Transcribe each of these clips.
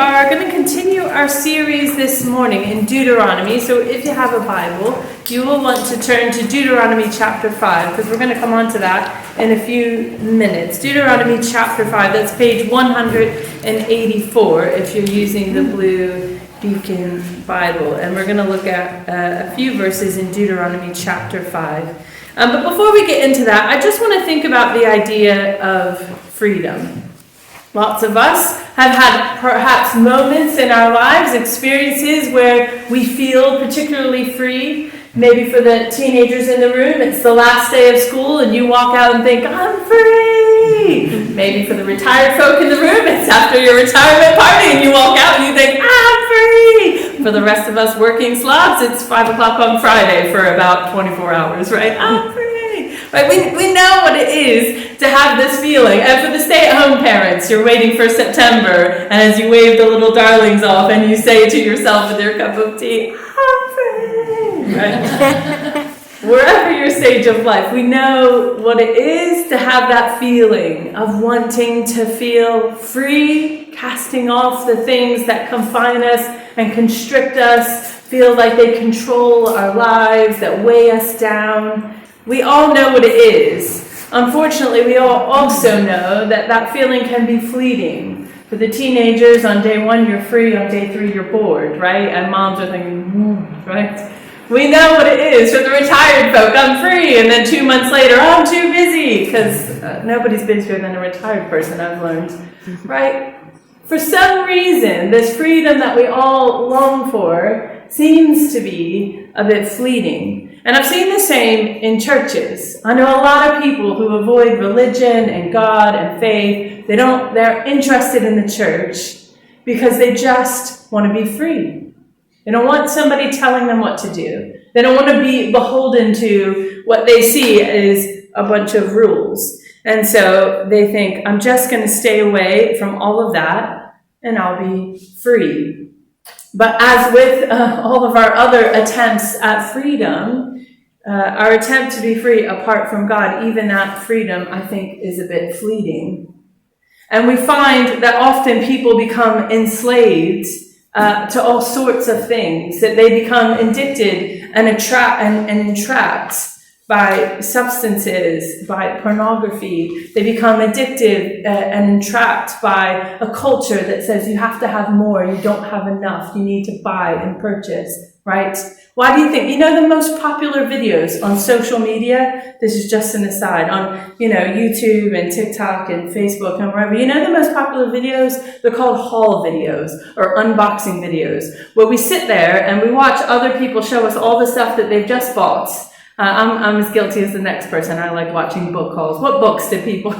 are going to continue our series this morning in Deuteronomy. So if you have a Bible, you will want to turn to Deuteronomy chapter 5, because we're going to come on to that in a few minutes. Deuteronomy chapter 5, that's page 184 if you're using the blue Beacon Bible. And we're going to look at a few verses in Deuteronomy chapter 5. But before we get into that, I just want to think about the idea of freedom. Lots of us have had perhaps moments in our lives, experiences where we feel particularly free. Maybe for the teenagers in the room, it's the last day of school and you walk out and think, I'm free. Maybe for the retired folk in the room, it's after your retirement party and you walk out and you think, I'm free. For the rest of us working slobs, it's 5 o'clock on Friday for about 24 hours, right? I'm free. Right? We know what it is to have this feeling. And for the stay-at-home parents, you're waiting for September, and as you wave the little darlings off and you say to yourself with your cup of tea, I'm free. Right? Wherever your stage of life, we know what it is to have that feeling of wanting to feel free, casting off the things that confine us and constrict us, feel like they control our lives, that weigh us down. We all know what it is. Unfortunately, we all also know that that feeling can be fleeting. For the teenagers, on day 1, you're free. On day 3, you're bored, right? And moms are thinking, right? We know what it is. For the retired folk, I'm free. And then 2 months later, I'm too busy. Because nobody's busier than a retired person, I've learned, right? For some reason, this freedom that we all long for seems to be a bit fleeting. And I've seen the same in churches. I know a lot of people who avoid religion and God and faith. They're interested in the church because they just want to be free. They don't want somebody telling them what to do. They don't want to be beholden to what they see as a bunch of rules. And so they think, I'm just going to stay away from all of that and I'll be free. But as with all of our other attempts at freedom, our attempt to be free apart from God, even that freedom, I think, is a bit fleeting. And we find that often people become enslaved to all sorts of things, that they become addicted and entrapped by substances, by pornography. They become addicted and entrapped by a culture that says you have to have more, you don't have enough, you need to buy and purchase, right? Why do you think? You know the most popular videos on social media? This is just an aside. On, YouTube and TikTok and Facebook and wherever. You know the most popular videos? They're called haul videos or unboxing videos, where we sit there and we watch other people show us all the stuff that they've just bought. I'm as guilty as the next person. I like watching book hauls. What books do people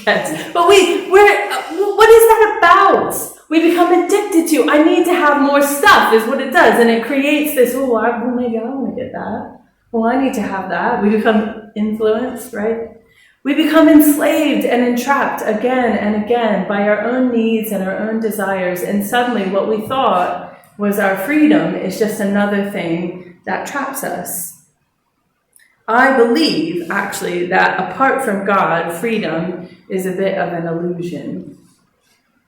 get? But what is that about? We become addicted to, I need to have more stuff is what it does. And it creates this, maybe I want to get that. Well, I need to have that. We become influenced, right? We become enslaved and entrapped again and again by our own needs and our own desires. And suddenly what we thought was our freedom is just another thing that traps us. I believe, actually, that apart from God, freedom is a bit of an illusion.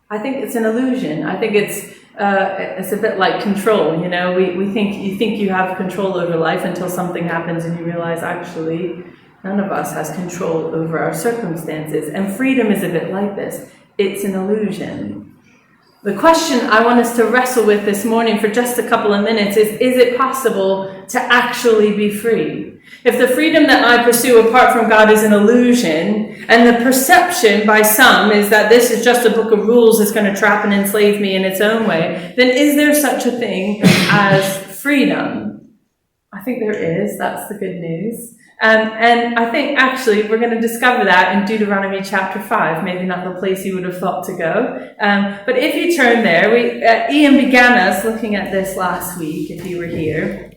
I think it's an illusion. I think it's a bit like control. You think you have control over life until something happens and you realize actually none of us has control over our circumstances. And freedom is a bit like this. It's an illusion. The question I want us to wrestle with this morning for just a couple of minutes is it possible to actually be free? If the freedom that I pursue apart from God is an illusion, and the perception by some is that this is just a book of rules that's going to trap and enslave me in its own way, then is there such a thing as freedom? I think there is. That's the good news. And I think actually we're going to discover that in Deuteronomy chapter 5, maybe not the place you would have thought to go. But if you turn there, Ian began us looking at this last week, if you were here.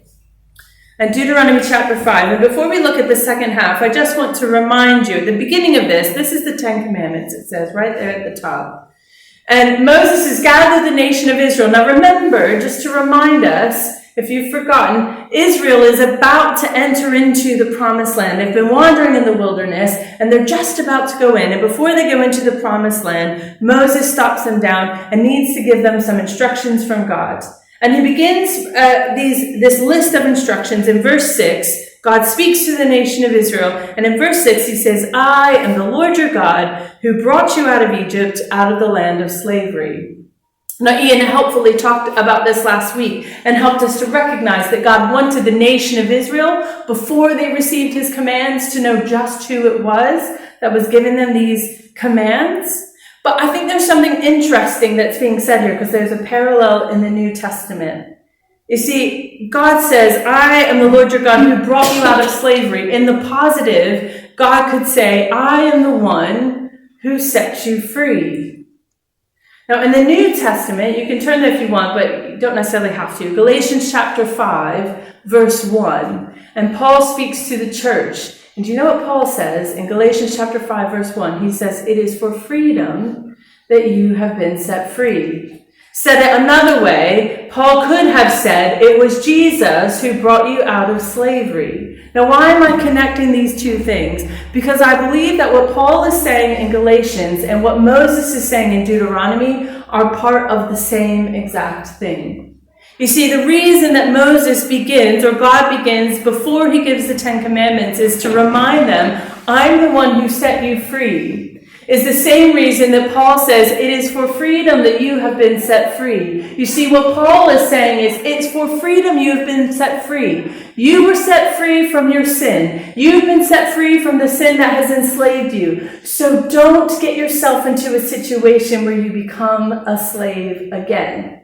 And Deuteronomy chapter 5. And before we look at the second half, I just want to remind you, at the beginning of this is the 10 Commandments, it says right there at the top. And Moses has gathered the nation of Israel. Now remember, just to remind us, If you've forgotten, Israel is about to enter into the promised land. They've been wandering in the wilderness, and they're just about to go in. And before they go into the promised land, Moses stops them down and needs to give them some instructions from God. And he begins this list of instructions in verse 6. God speaks to the nation of Israel, and in verse 6 he says, I am the Lord your God who brought you out of Egypt, out of the land of slavery. Now, Ian helpfully talked about this last week and helped us to recognize that God wanted the nation of Israel, before they received his commands, to know just who it was that was giving them these commands. But I think there's something interesting that's being said here, because there's a parallel in the New Testament. You see, God says, I am the Lord your God who brought you out of slavery. In the positive, God could say, I am the one who set you free. Now, in the New Testament, you can turn there if you want, but you don't necessarily have to. Galatians chapter 5, verse 1. And Paul speaks to the church. And do you know what Paul says in Galatians chapter 5, verse 1? He says, it is for freedom that you have been set free. Said it another way, Paul could have said, it was Jesus who brought you out of slavery. Now, why am I connecting these two things? Because I believe that what Paul is saying in Galatians and what Moses is saying in Deuteronomy are part of the same exact thing. You see, the reason that Moses begins, or God begins, before he gives the Ten Commandments, is to remind them, I'm the one who set you free. Is the same reason that Paul says it is for freedom that you have been set free. You see, what Paul is saying is it's for freedom you have been set free. You were set free from your sin. You've been set free from the sin that has enslaved you. So don't get yourself into a situation where you become a slave again.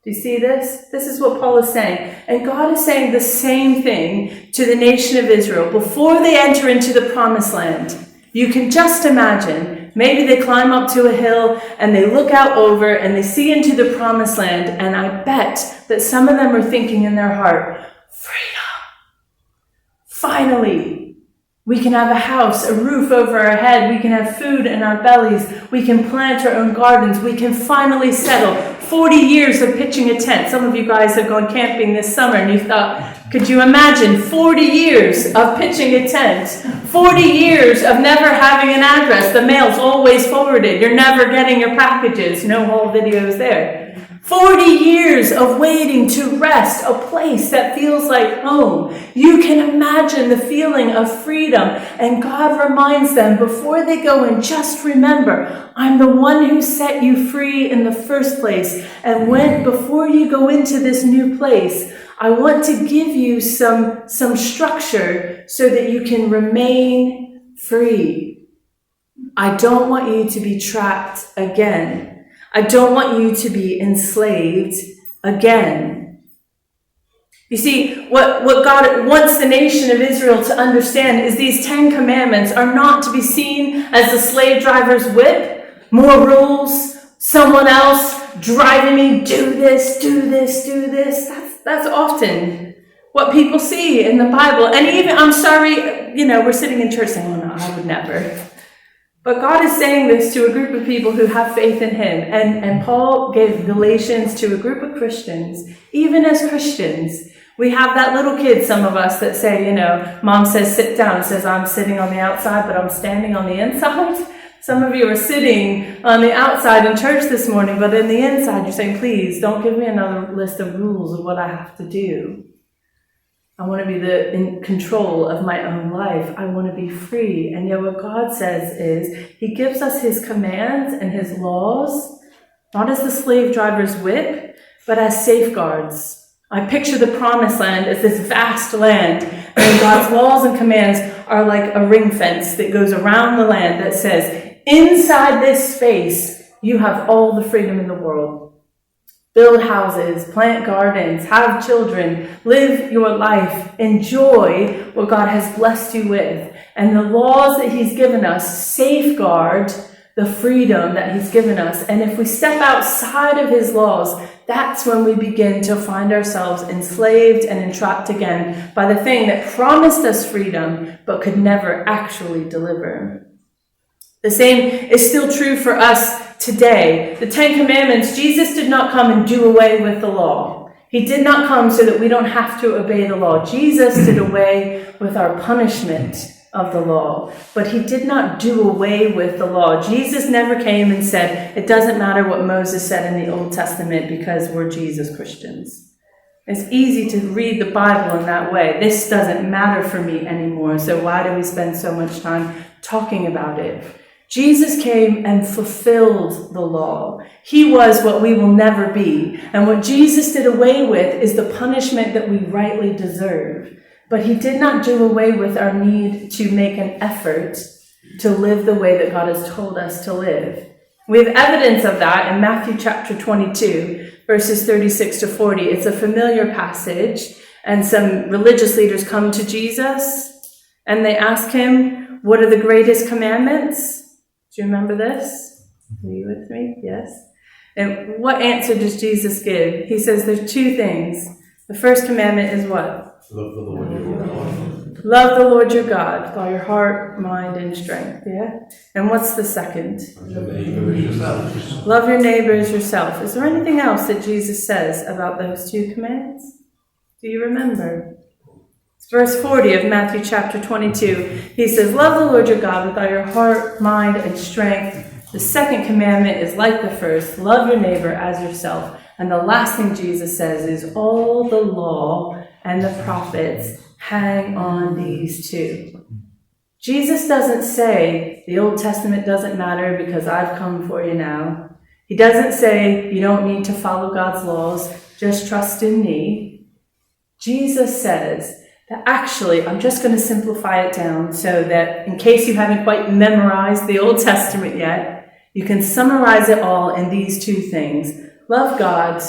Do you see this? This is what Paul is saying. And God is saying the same thing to the nation of Israel before they enter into the promised land. You can just imagine, maybe they climb up to a hill and they look out over and they see into the promised land, and I bet that some of them are thinking in their heart, freedom. Finally, we can have a house, a roof over our head. We can have food in our bellies. We can plant our own gardens. We can finally settle. 40 years of pitching a tent. Some of you guys have gone camping this summer and you thought, could you imagine 40 years of pitching a tent? 40 years of never having an address. The mail's always forwarded. You're never getting your packages. No whole videos there. 40 years of waiting to rest, a place that feels like home. You can imagine the feeling of freedom. And God reminds them before they go in, just remember, I'm the one who set you free in the first place. And before you go into this new place, I want to give you some structure so that you can remain free. I don't want you to be trapped again. I don't want you to be enslaved again. You see, what God wants the nation of Israel to understand is these 10 commandments are not to be seen as the slave driver's whip, more rules, someone else driving me, do this, do this, do this. That's often what people see in the Bible. And even, I'm sorry, we're sitting in church saying, oh no, I would never. But God is saying this to a group of people who have faith in him. And Paul gave Galatians to a group of Christians. Even as Christians, we have that little kid, some of us, that say, mom says sit down, says I'm sitting on the outside, but I'm standing on the inside. Some of you are sitting on the outside in church this morning, but in the inside you're saying, please don't give me another list of rules of what I have to do. I want to be in control of my own life. I want to be free. And yet what God says is he gives us his commands and his laws, not as the slave driver's whip, but as safeguards. I picture the promised land as this vast land, and God's laws and commands are like a ring fence that goes around the land that says, inside this space, you have all the freedom in the world. Build houses, plant gardens, have children, live your life, enjoy what God has blessed you with. And the laws that he's given us safeguard the freedom that he's given us. And if we step outside of his laws, that's when we begin to find ourselves enslaved and entrapped again by the thing that promised us freedom but could never actually deliver. The same is still true for us today. The 10 Commandments, Jesus did not come and do away with the law. He did not come so that we don't have to obey the law. Jesus did away with our punishment of the law, but he did not do away with the law. Jesus never came and said, it doesn't matter what Moses said in the Old Testament because we're Jesus Christians. It's easy to read the Bible in that way. This doesn't matter for me anymore, so why do we spend so much time talking about it? Jesus came and fulfilled the law. He was what we will never be. And what Jesus did away with is the punishment that we rightly deserve. But he did not do away with our need to make an effort to live the way that God has told us to live. We have evidence of that in Matthew chapter 22, verses 36 to 40. It's a familiar passage, and some religious leaders come to Jesus, and they ask him, what are the greatest commandments? Do you remember this? Are you with me? Yes. And what answer does Jesus give? He says there's two things. The first commandment is what? Love the Lord your God. Love the Lord your God with all your heart, mind, and strength. Yeah? And what's the second? Love your neighbor as yourself. Love your neighbor as yourself. Is there anything else that Jesus says about those two commands? Do you remember? Verse 40 of Matthew chapter 22, he says, love the Lord your God with all your heart, mind, and strength. The second commandment is like the first, love your neighbor as yourself. And the last thing Jesus says is all the law and the prophets hang on these two. Jesus doesn't say the Old Testament doesn't matter because I've come for you now. He doesn't say you don't need to follow God's laws, just trust in me. Jesus says, actually, I'm just going to simplify it down so that in case you haven't quite memorized the Old Testament yet, you can summarize it all in these two things. Love God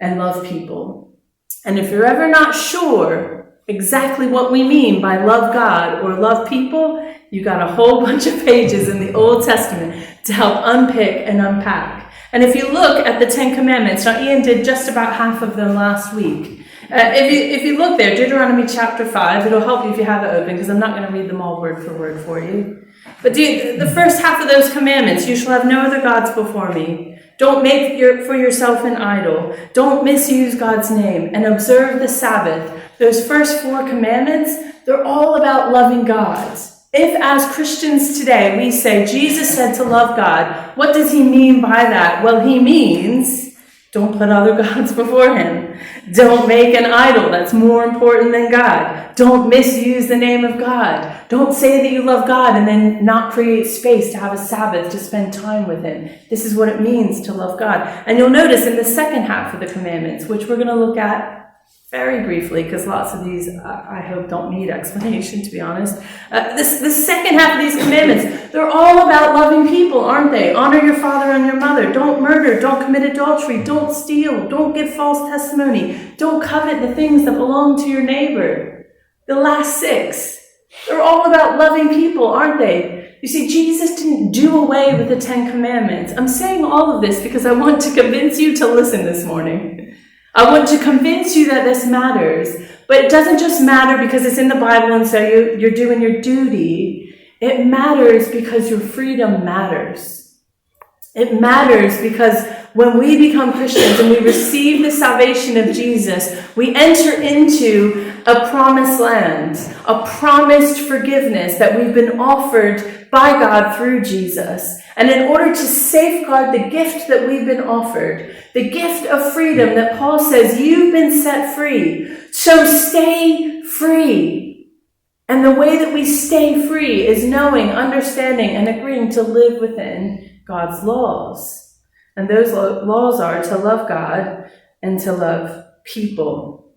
and love people. And if you're ever not sure exactly what we mean by love God or love people, you got a whole bunch of pages in the Old Testament to help unpick and unpack. And if you look at the Ten Commandments, now Ian did just about half of them last week. If you look there, Deuteronomy chapter 5, it'll help you if you have it open, because I'm not going to read them all word for word for you. But the first half of those commandments, you shall have no other gods before me. Don't make for yourself an idol. Don't misuse God's name, and observe the Sabbath. Those first four commandments, they're all about loving God. If as Christians today we say Jesus said to love God, what does he mean by that? Well, he means don't put other gods before him. Don't make an idol that's more important than God. Don't misuse the name of God. Don't say that you love God and then not create space to have a Sabbath to spend time with him. This is what it means to love God. And you'll notice in the second half of the commandments, which we're going to look at very briefly, because lots of these, I hope, don't need explanation, to be honest. The second half of these commandments, they're all about loving people, aren't they? Honor your father and your mother. Don't murder. Don't commit adultery. Don't steal. Don't give false testimony. Don't covet the things that belong to your neighbor. The last six, they're all about loving people, aren't they? You see, Jesus didn't do away with the Ten Commandments. I'm saying all of this because I want to convince you to listen this morning. I want to convince you that this matters, but it doesn't just matter because it's in the Bible and so you're doing your duty. It matters because your freedom matters. It matters because when we become Christians and we receive the salvation of Jesus, we enter into a promised land, a promised forgiveness that we've been offered by God through Jesus. And in order to safeguard the gift that we've been offered, the gift of freedom that Paul says, you've been set free, so stay free. And the way that we stay free is knowing, understanding, and agreeing to live within God's laws. And those laws are to love God and to love people.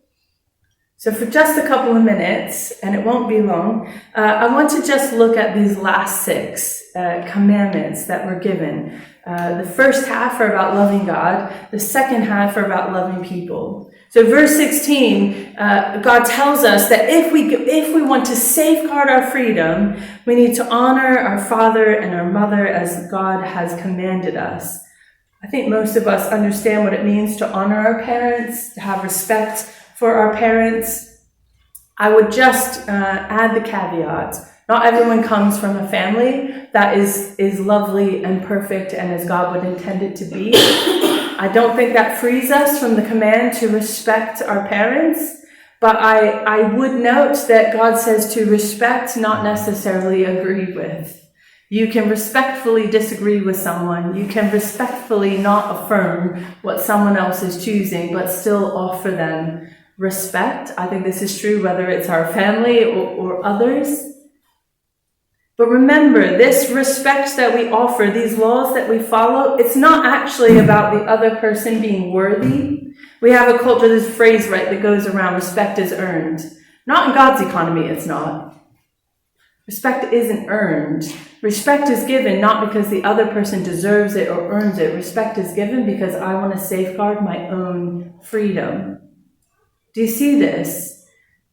So for just a couple of minutes, and it won't be long, I want to just look at these last six commandments that were given. The first half are about loving God. The second half are about loving people. So verse 16, God tells us that if we want to safeguard our freedom, we need to honor our father and our mother as God has commanded us. I think most of us understand what it means to honor our parents, to have respect for our parents. I would just add the caveat. Not everyone comes from a family that is lovely and perfect and as God would intend it to be. I don't think that frees us from the command to respect our parents. But I would note that God says to respect, not necessarily agree with. You can respectfully disagree with someone. You can respectfully not affirm what someone else is choosing, but still offer them respect. I think this is true whether it's our family or others. But remember, this respect that we offer, these laws that we follow, it's not actually about the other person being worthy. We have a culture, this phrase, right, that goes around, respect is earned. Not in God's economy, it's not. Respect isn't earned. Respect is given not because the other person deserves it or earns it. Respect is given because I want to safeguard my own freedom. Do you see this?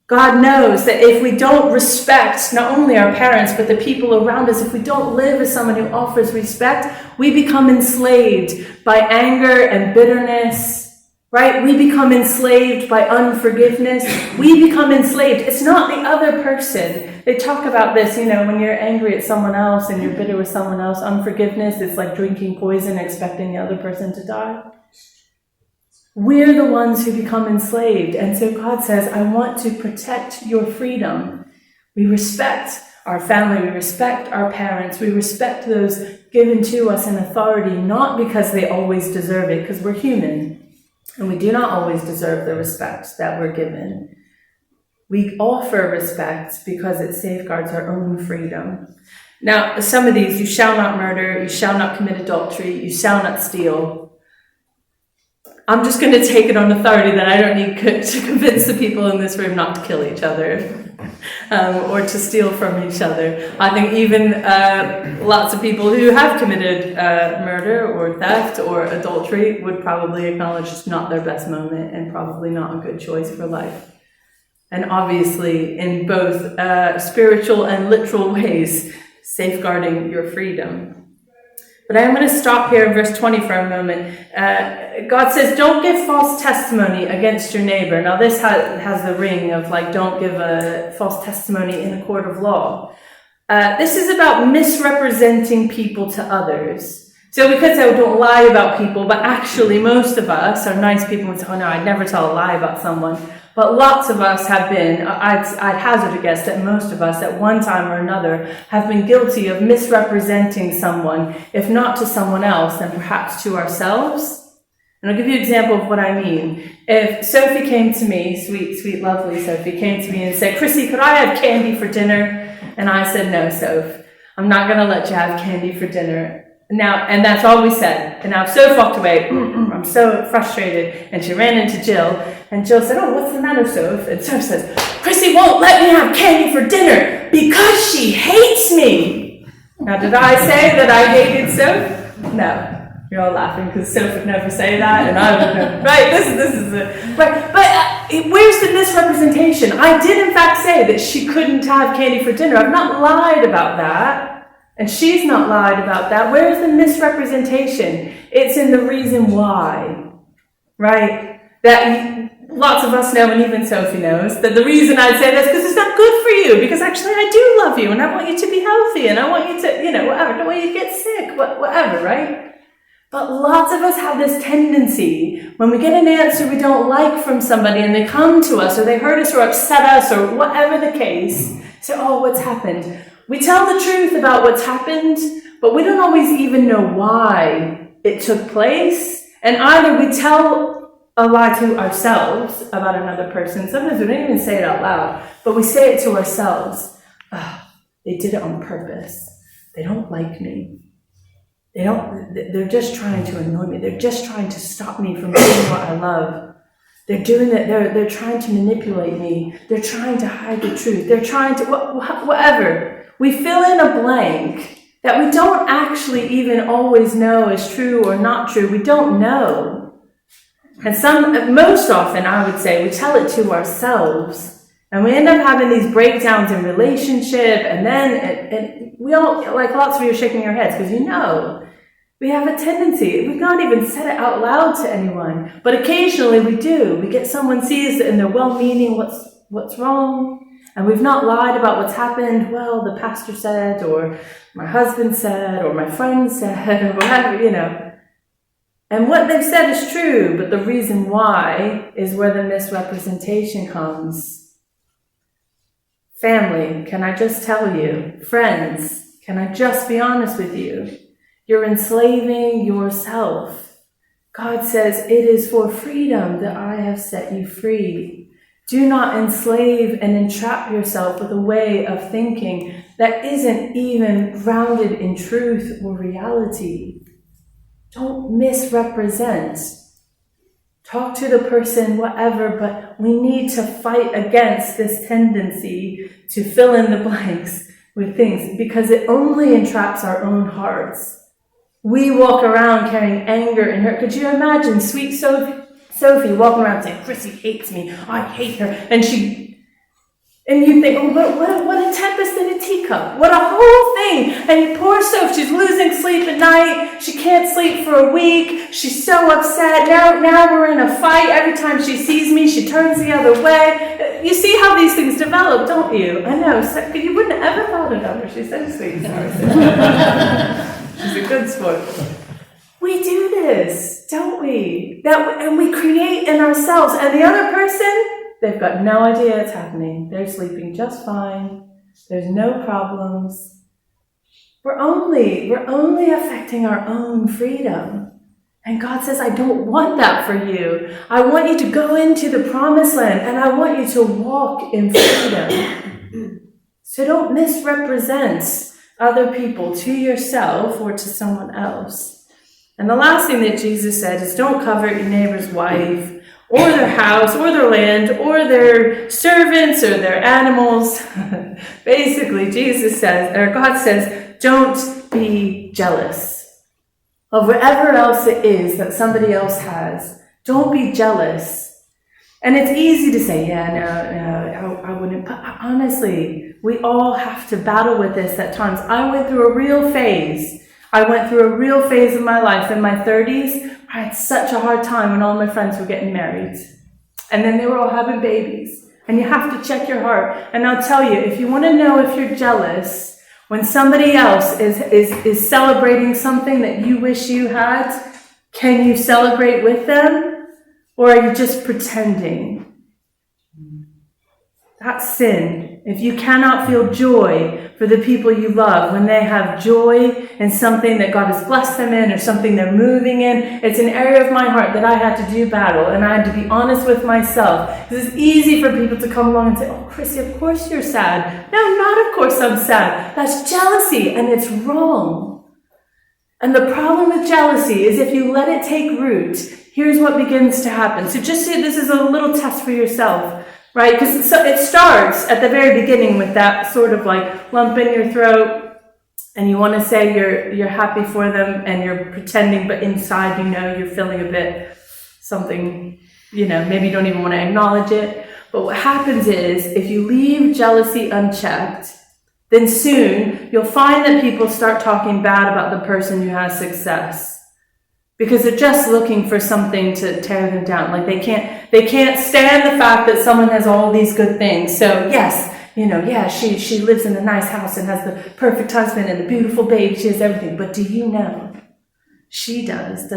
God knows that if we don't respect not only our parents, but the people around us, if we don't live as someone who offers respect, we become enslaved by anger and bitterness, right? We become enslaved by unforgiveness. We become enslaved. It's not the other person. They talk about this, when you're angry at someone else and you're bitter with someone else, unforgiveness is like drinking poison, expecting the other person to die. We're the ones who become enslaved. And so God says, I want to protect your freedom. We respect our family. We respect our parents. We respect those given to us in authority, not because they always deserve it, because we're human. And we do not always deserve the respect that we're given. We offer respect because it safeguards our own freedom. Now, some of these, you shall not murder, you shall not commit adultery, you shall not steal. I'm just going to take it on authority that I don't need to convince the people in this room not to kill each other or to steal from each other. I think even lots of people who have committed murder or theft or adultery would probably acknowledge it's not their best moment and probably not a good choice for life. And obviously, in both spiritual and literal ways, safeguarding your freedom. But I'm going to stop here in verse 20 for a moment. God says, don't give false testimony against your neighbor. Now this has the ring of don't give a false testimony in a court of law. This is about misrepresenting people to others. So we could say, don't lie about people, but actually most of us are nice people and say, oh no, I'd never tell a lie about someone. But lots of us have been, I'd hazard a guess that most of us at one time or another have been guilty of misrepresenting someone, if not to someone else, then perhaps to ourselves. And I'll give you an example of what I mean. If Sophie came to me, sweet, lovely Sophie, came to me and said, Chrissy, could I have candy for dinner? And I said, no, Soph, I'm not going to let you have candy for dinner. Now, and that's all we said. And now Soph walked away. I'm so frustrated. And she ran into Jill. And Jill said, oh, what's the matter, Soph? And Soph says, Chrissy won't let me have candy for dinner because she hates me. Now, did I say that I hated Soph? No. You're all laughing because Soph would never say that. And I would never. Right, this is it. Right. But where's the misrepresentation? I did, in fact, say that she couldn't have candy for dinner. I've not lied about that. And she's not lied about that. Where's the misrepresentation? It's in the reason why, right? That lots of us know, and even Sophie knows, that the reason I'd say this is because it's not good for you, because actually I do love you, and I want you to be healthy, and I want you to, whatever, I don't want you to get sick, whatever, right? But lots of us have this tendency, when we get an answer we don't like from somebody, and they come to us, or they hurt us, or upset us, or whatever the case, say, oh, what's happened? We tell the truth about what's happened, but we don't always even know why it took place. And either we tell a lie to ourselves about another person. Sometimes we don't even say it out loud, but we say it to ourselves. Oh, they did it on purpose. They don't like me. They're just trying to annoy me. They're just trying to stop me from doing what I love. They're doing it. They're trying to manipulate me. They're trying to hide the truth. They're trying to, whatever. We fill in a blank that we don't actually even always know is true or not true. We don't know. And most often, I would say, we tell it to ourselves. And we end up having these breakdowns in relationship. And then, and we all, like lots of you are shaking your heads because we have a tendency, we've not even said it out loud to anyone, but occasionally we do. We get someone sees it and they're well-meaning, what's wrong? And we've not lied about what's happened. Well, the pastor said, or my husband said, or my friend said, or whatever, And what they've said is true, but the reason why is where the misrepresentation comes. Family, can I just tell you? Friends, can I just be honest with you? You're enslaving yourself. God says, it is for freedom that I have set you free. Do not enslave and entrap yourself with a way of thinking that isn't even grounded in truth or reality. Don't misrepresent. Talk to the person, whatever, but we need to fight against this tendency to fill in the blanks with things because it only entraps our own hearts. We walk around carrying anger and hurt. Could you imagine sweet Sophie walking around saying, Chrissy hates me, I hate her, and you think, oh, what a tempest in a teacup. What a whole thing. And poor Soph, she's losing sleep at night. She can't sleep for a week. She's so upset. Now we're in a fight. Every time she sees me, she turns the other way. You see how these things develop, don't you? I know. So, you wouldn't have ever thought of her. She's so sweet. She's a good sport. We do this, don't we? And we create in ourselves. And the other person, they've got no idea it's happening. They're sleeping just fine. There's no problems. We're only affecting our own freedom. And God says, I don't want that for you. I want you to go into the promised land and I want you to walk in freedom. So don't misrepresent other people to yourself or to someone else. And the last thing that Jesus said is don't covet your neighbor's wife or their house, or their land, or their servants, or their animals. Basically, God says, don't be jealous of whatever else it is that somebody else has. Don't be jealous. And it's easy to say, no, I wouldn't. But honestly, we all have to battle with this at times. I went through a real phase. Of my life in my 30s. I had such a hard time when all my friends were getting married. And then they were all having babies. And you have to check your heart. And I'll tell you, if you want to know if you're jealous, when somebody else is celebrating something that you wish you had, can you celebrate with them? Or are you just pretending? That's sin. If you cannot feel joy for the people you love when they have joy in something that God has blessed them in or something they're moving in, it's an area of my heart that I had to do battle and I had to be honest with myself. Because it's easy for people to come along and say, oh, Chrissy, of course you're sad. No, not of course I'm sad. That's jealousy and it's wrong. And the problem with jealousy is if you let it take root, here's what begins to happen. So just say this is a little test for yourself. Right? Because it starts at the very beginning with that sort of like lump in your throat and you want to say you're happy for them and you're pretending, but inside you're feeling a bit something, maybe you don't even want to acknowledge it. But what happens is if you leave jealousy unchecked, then soon you'll find that people start talking bad about the person who has success. Because they're just looking for something to tear them down. Like they can't stand the fact that someone has all these good things. So yes, she lives in a nice house and has the perfect husband and a beautiful baby. She has everything. But do you know? She does.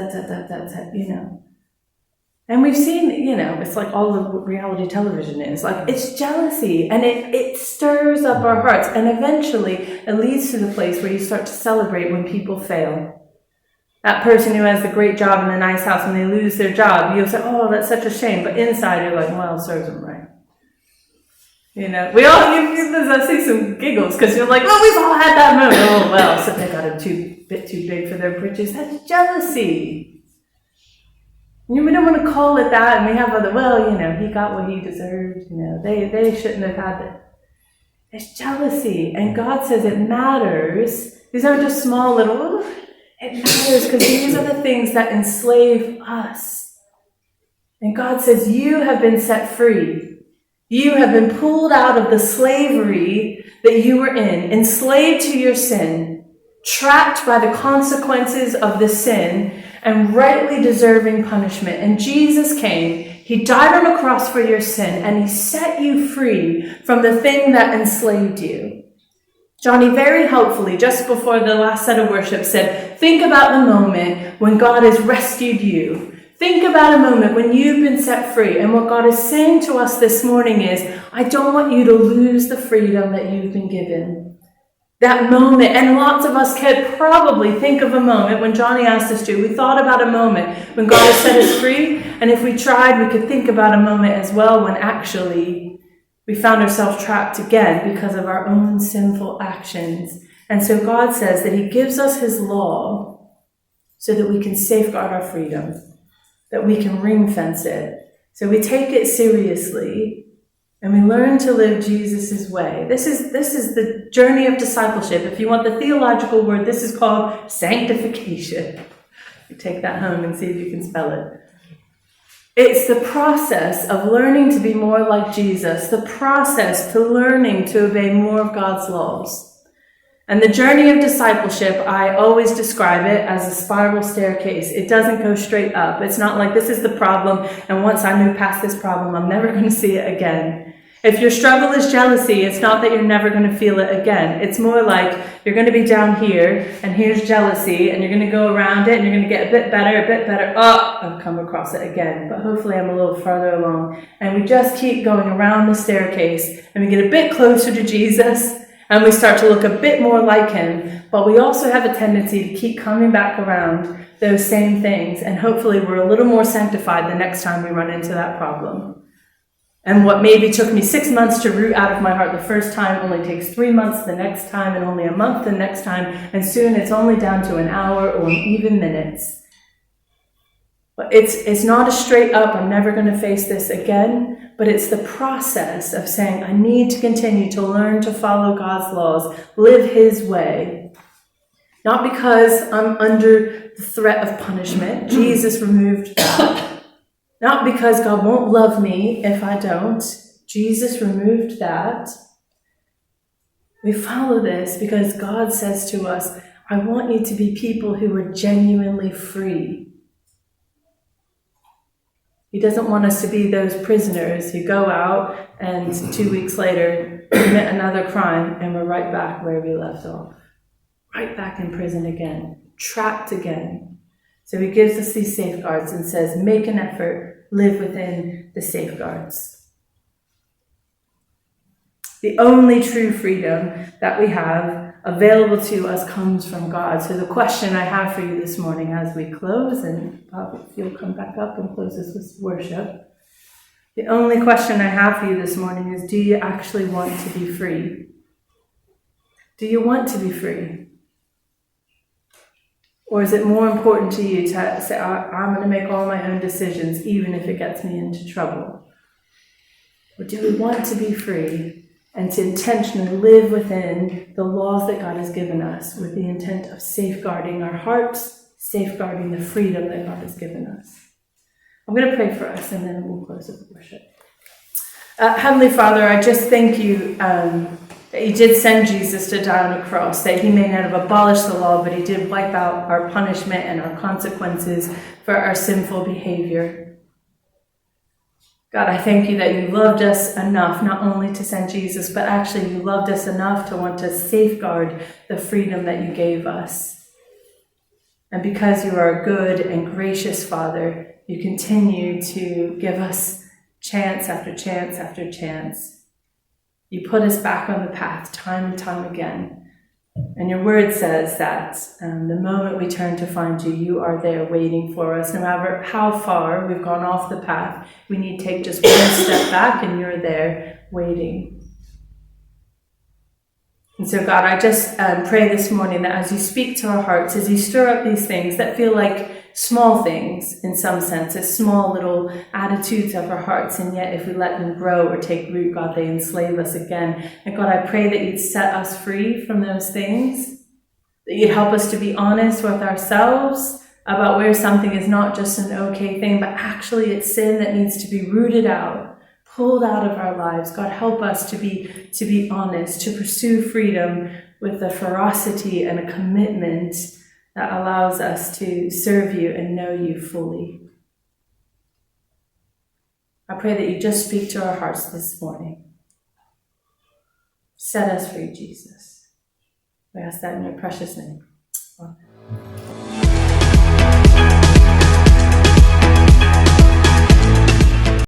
And we've seen, it's like all the reality television is. Like it's jealousy. And it stirs up our hearts. And eventually it leads to the place where you start to celebrate when people fail. That person who has the great job and the nice house, when they lose their job, you'll say, oh, that's such a shame. But inside, you're like, well, it serves them right. I see some giggles because you're like, oh, we've all had that moment. Oh, well, so they got a bit too big for their britches. That's jealousy. We don't want to call it that. And we have he got what he deserved. They shouldn't have had it. It's jealousy. And God says it matters. These aren't just small little... It matters because these are the things that enslave us. And God says, you have been set free. You have been pulled out of the slavery that you were in, enslaved to your sin, trapped by the consequences of the sin, and rightly deserving punishment. And Jesus came, he died on a cross for your sin, and he set you free from the thing that enslaved you. Johnny very helpfully, just before the last set of worship, said, think about the moment when God has rescued you. Think about a moment when you've been set free. And what God is saying to us this morning is, I don't want you to lose the freedom that you've been given. That moment, and lots of us could probably think of a moment when Johnny asked us to. We thought about a moment when God has set us free. And if we tried, we could think about a moment as well when actually we found ourselves trapped again because of our own sinful actions. And so God says that he gives us his law so that we can safeguard our freedom, that we can ring fence it. So we take it seriously and we learn to live Jesus' way. This is the journey of discipleship. If you want the theological word, this is called sanctification. You take that home and see if you can spell it. It's the process of learning to be more like Jesus, the process to learning to obey more of God's laws. And the journey of discipleship, I always describe it as a spiral staircase. It doesn't go straight up. It's not like this is the problem, and once I move past this problem, I'm never going to see it again. If your struggle is jealousy, it's not that you're never going to feel it again. It's more like you're going to be down here, and here's jealousy, and you're going to go around it, and you're going to get a bit better. Oh, I've come across it again, but hopefully I'm a little farther along. And we just keep going around the staircase, and we get a bit closer to Jesus, and we start to look a bit more like him. But we also have a tendency to keep coming back around those same things, and hopefully we're a little more sanctified the next time we run into that problem. And what maybe took me 6 months to root out of my heart the first time only takes 3 months the next time, and only a month the next time, and soon it's only down to an hour or even minutes. But it's not a straight up, I'm never going to face this again, but it's the process of saying, I need to continue to learn to follow God's laws, live his way. Not because I'm under the threat of punishment. Jesus removed that. Not because God won't love me if I don't. Jesus removed that. We follow this because God says to us, I want you to be people who are genuinely free. He doesn't want us to be those prisoners who go out and 2 weeks later commit another crime and we're right back where we left off. Right back in prison again, trapped again. So he gives us these safeguards and says, make an effort, live within the safeguards. The only true freedom that we have available to us comes from God. So the question I have for you this morning as we close, and Bob, if you'll come back up and close us with worship. The only question I have for you this morning is, do you actually want to be free? Do you want to be free? Or is it more important to you to say, I'm going to make all my own decisions, even if it gets me into trouble? Or do we want to be free and to intentionally live within the laws that God has given us with the intent of safeguarding our hearts, safeguarding the freedom that God has given us? I'm going to pray for us, and then we'll close with worship. Heavenly Father, I just thank you that you did send Jesus to die on a cross, that he may not have abolished the law, but he did wipe out our punishment and our consequences for our sinful behavior. God, I thank you that you loved us enough not only to send Jesus, but actually you loved us enough to want to safeguard the freedom that you gave us. And because you are a good and gracious Father, you continue to give us chance after chance after chance. You put us back on the path time and time again. And your word says that the moment we turn to find you, you are there waiting for us. No matter how far we've gone off the path, we need to take just one step back and you're there waiting. And so God, I just pray this morning that as you speak to our hearts, as you stir up these things that feel like small things in some senses, small little attitudes of our hearts, and yet if we let them grow or take root, God, they enslave us again. And God, I pray that you'd set us free from those things, that you'd help us to be honest with ourselves about where something is not just an okay thing, but actually it's sin that needs to be rooted out, pulled out of our lives. God, help us to be honest, to pursue freedom with a ferocity and a commitment that allows us to serve you and know you fully. I pray that you just speak to our hearts this morning. Set us free, Jesus. We ask that in your precious name.